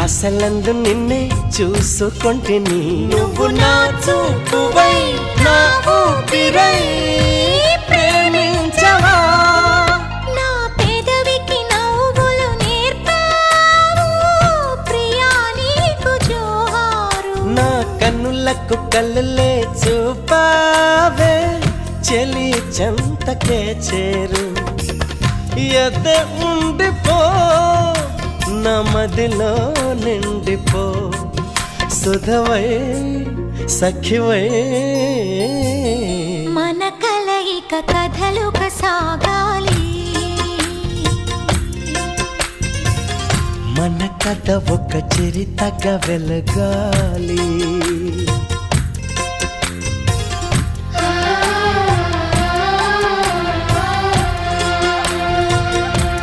ఆశలందు నిన్నే చూసుకొంటిని నువ్వు నా చూపువై నా ఊపిరై ప్రేమించవా నా పెదవికి నవ్వులు నేర్పావు ప్రియా నీకు జోహారు నా కన్నులకు కళ్ళలే చూపావే చెలి చెంతకే చేరు ఎదే ఉండిపో నా మదిలో నిండిపో సుధవై సఖివై మన కలయిక కథలుగా సాగాలి మన కథ ఒక చరితగా వెలగాలి